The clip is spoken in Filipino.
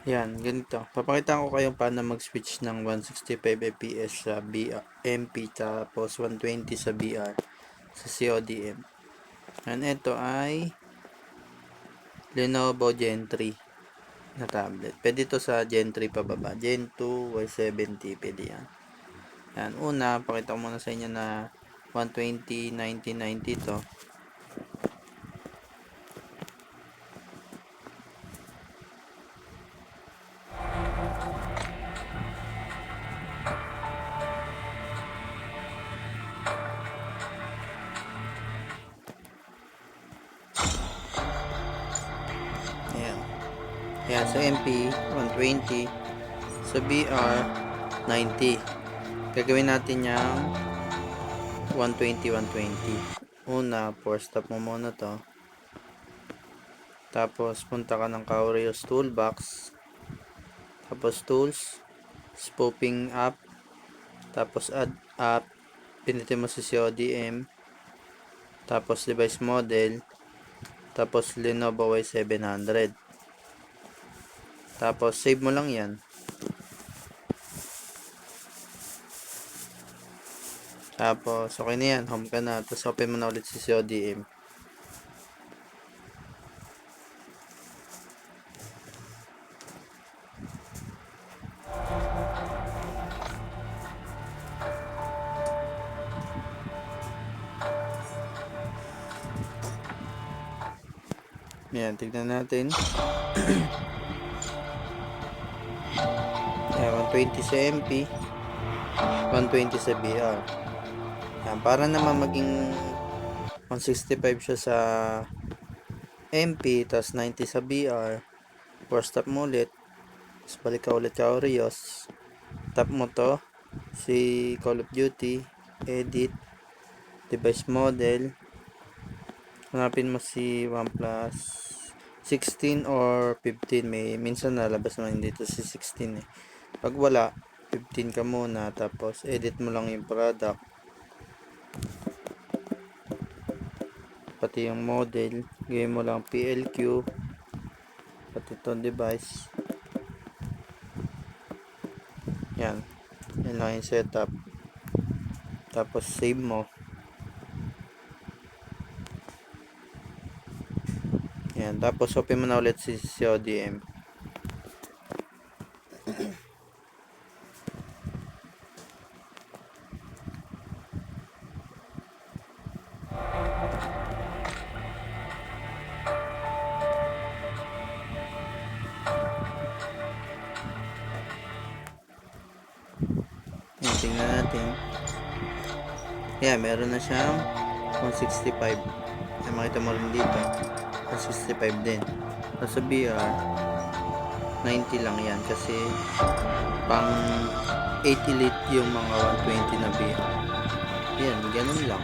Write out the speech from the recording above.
Yan, ganito. Papakita ko kayo paano mag-switch ng 165 fps sa MP tapos 120 sa BR sa CODM. Yan, ito ay Lenovo Gen 3 na tablet. Pwede to sa Gen 3 pababa. Gen 2, Y70, pwede yan. Yan, una, pakita ko muna sa inyo na 120, 90, 90 to. Ayan. Ayan, sa MP, 120. Sa BR, 90. Gagawin natin yung 120, 120. Una, force stop mo muna to. Tapos, punta ka ng Kaureus Toolbox. Tapos, Tools. Spoofing up. Tapos, add up. Pinitin mo si CODM. Tapos, device model. Tapos, Lenovo Y700. Tapos, save mo lang yan. Tapos, okay na yan. Home ka na. Tapos, open mo na ulit si CODM. Ayan, tignan natin. Ayan, 120 sa MP. 120 sa BR. Ayan, para naman maging 165 siya sa MP, tas 90 sa BR. Force stop mo ulit. Tapos balik ka ulit ka Oreos. Tap mo to. Si Call of Duty. Edit. Device model. Hanapin mo si OnePlus 16 or 15. Minsan nalabas naman dito si 16 eh. Pag wala, 15 ka muna. Tapos edit mo lang yung product. Pati yung model. Gawin mo lang PLQ. Pati itong device. Yan. Yan lang yung setup. Tapos save mo. Yan. Tapos open mo na ulit si CODM. Yan. Tingnan natin. Yan. Meron na siyang 165. Yan. Makita mo rin dito. 165 din. Sa BR 90 lang yan kasi pang 8 elite yung mga 120 na BR. Yan, ganun lang.